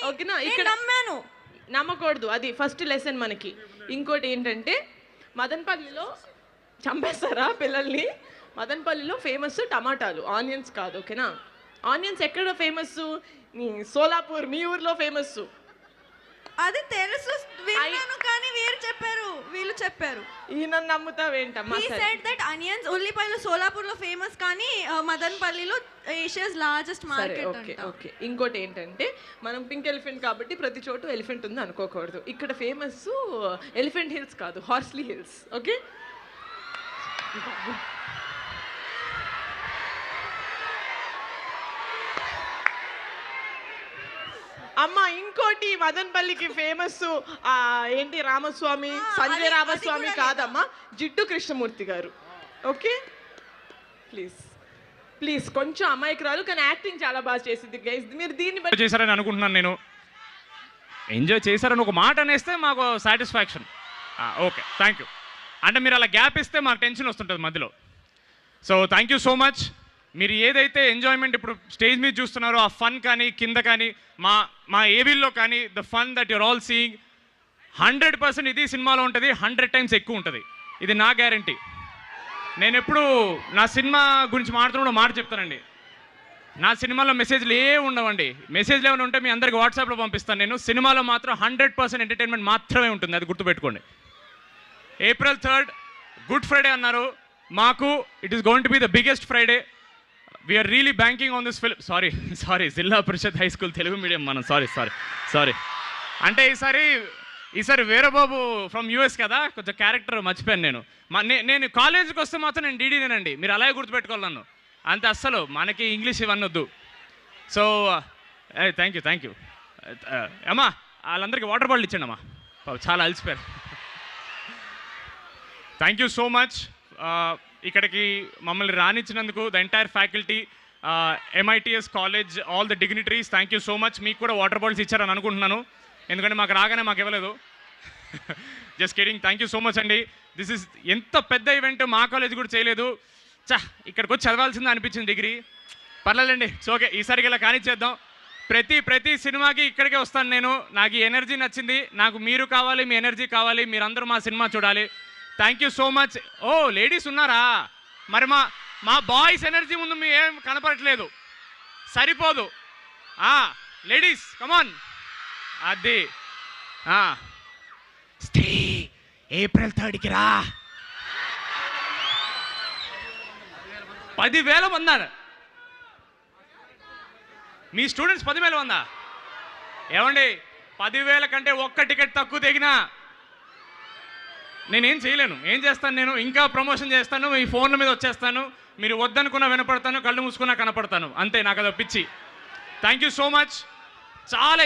ఓకేనా? ఇక్కడ నమ్మాను. నమ్మకూడదు, అది ఫస్ట్ లెసన్ మనకి. ఇంకోటి ఏంటంటే మదనపల్లిలో చంపేస్తారా పిల్లల్ని? మదనపల్లిలో ఫేమస్ టమాటాలు, ఆనియన్స్ కాదు, ఓకేనా? ఆనియన్స్ ఎక్కడ ఫేమస్? సోలాపూర్, మీ ఊర్లో ఫేమస్. అది తెలుసు, విన్నాను, కానీ వీళ్ళు చెప్పారు. ఈయన నమ్ముతావేంటమ్మా? He said that onions, ఉల్లిపాయలు సోలాపూర్లో ఫేమస్, కానీ మదనపల్లిలో Asia's largest market okay okay. ఇంకోటి ఏంటంటే మనం పింక్ ఎలిఫెంట్ కాబట్టి ప్రతి చోటు ఎలిఫెంట్ ఉంది అనుకోకూడదు. ఇక్కడ ఫేమస్ ఎలిఫెంట్ హిల్స్ కాదు, హార్స్లీ హిల్స్. ఓకే. అమ్మ ఇంకోటి మదనపల్లికి ఫేమస్ ఏంటి? రామస్వామి, సంజయ్ రామస్వామి కాదమ్మా, జిడ్డు కృష్ణమూర్తి గారు. Okay, please please. కొంచెం అమాయకురాలు, కానీ యాక్టింగ్ చాలా బాగా చేసింది గైస్. మీరు దీన్ని చేశారని అనుకుంటున్నాను నేను. ఎంజాయ్ చేశారని ఒక మాట అనేస్తే మాకు సాటిస్ఫాక్షన్. Okay, thank you. అంటే మీరు అలా గ్యాప్ ఇస్తే మాకు టెన్షన్ వస్తుంటుంది మధ్యలో. So thank you so much. మీరు ఏదైతే ఎంజాయ్మెంట్ ఇప్పుడు స్టేజ్ మీద చూస్తున్నారో ఆ ఫన్ కానీ కింద కానీ మా ఏబీల్లో కానీ the fun that you're all seeing 100% ఇది సినిమాలో ఉంటుంది, 100 times ఎక్కువ ఉంటుంది. ఇది నా గ్యారంటీ. నేను ఎప్పుడు నా సినిమా గురించి మాట్లాడుతున్న మాట చెప్తానండి. నా సినిమాలో మెసేజ్లు ఉండవండి. మెసేజ్లు ఏమైనా ఉంటే మీ అందరికి వాట్సాప్లో పంపిస్తాను నేను. సినిమాలో మాత్రం 100% ఎంటర్టైన్మెంట్ మాత్రమే ఉంటుంది, అది గుర్తుపెట్టుకోండి. April 3rd గుడ్ ఫ్రైడే అన్నారు మాకు. It is going to be the biggest Friday. We're really banking on this film. Sorry Zilla Parishad high school Telugu medium మనం. సారీ. అంటే ఈసారి వీరబాబు ఫ్రమ్ యూఎస్ కదా, కొంచెం క్యారెక్టర్ మర్చిపోయాను నేను. నేను కాలేజీకి వస్తే మాత్రం నేను డీడీనేనండి, మీరు అలాగే గుర్తుపెట్టుకోవాలి నన్ను. అంతే, అస్సలు మనకి ఇంగ్లీష్ ఇవన్నీ వద్దు. సో థ్యాంక్ యూ అమ్మా. వాళ్ళందరికీ వాటర్ బాటిల్ ఇచ్చండి అమ్మా, చాలా అలసిపోయారు. Thank you so much. ఇక్కడికి మమ్మల్ని రానిచ్చినందుకు the entire faculty, MITS college, all the dignitaries, thank you so much. మీకు కూడా వాటర్ బాటిల్స్ ఇచ్చారని అనుకుంటున్నాను, ఎందుకంటే మాకు రాగానే మాకు ఇవ్వలేదు. Just kidding. Thank you so much అండి. దిస్ ఇస్ ఎంత పెద్ద ఈవెంట్ మా కాలేజ్ కూడా చేయలేదు. ఇక్కడికి వచ్చి చదవాల్సిందే అనిపించింది డిగ్రీ. పర్లేదండి, ఓకే, ఈసారికి ఇలా కానిచ్చేద్దాం. ప్రతి సినిమాకి ఇక్కడికే వస్తాను నేను. నాకు ఈ ఎనర్జీ నచ్చింది. నాకు మీరు కావాలి, మీ ఎనర్జీ కావాలి, మీరందరూ మా సినిమా చూడాలి. Thank you so much. ఓ లేడీస్ ఉన్నారా? మరి మా బాయ్స్ ఎనర్జీ ముందు మీ ఏం కనపడట్లేదు, సరిపోదు. లేడీస్ కమాన్. అది స్త్రీ April 3rd రా. 10,000 మంది. మీ స్టూడెంట్స్ 10,000 మందా? ఏమండి, 10,000 కంటే ఒక్క టికెట్ తక్కువ తెగినా నేనేం చేయలేను. ఏం చేస్తాను నేను? ఇంకా ప్రమోషన్ చేస్తాను, మీ ఫోన్ల మీద వచ్చేస్తాను, మీరు వద్దనుకున్నా వినపడతాను, కళ్ళు మూసుకున్నా కనపడతాను, అంతే. నాకు అది పిచ్చి. Thank you so much. చాలా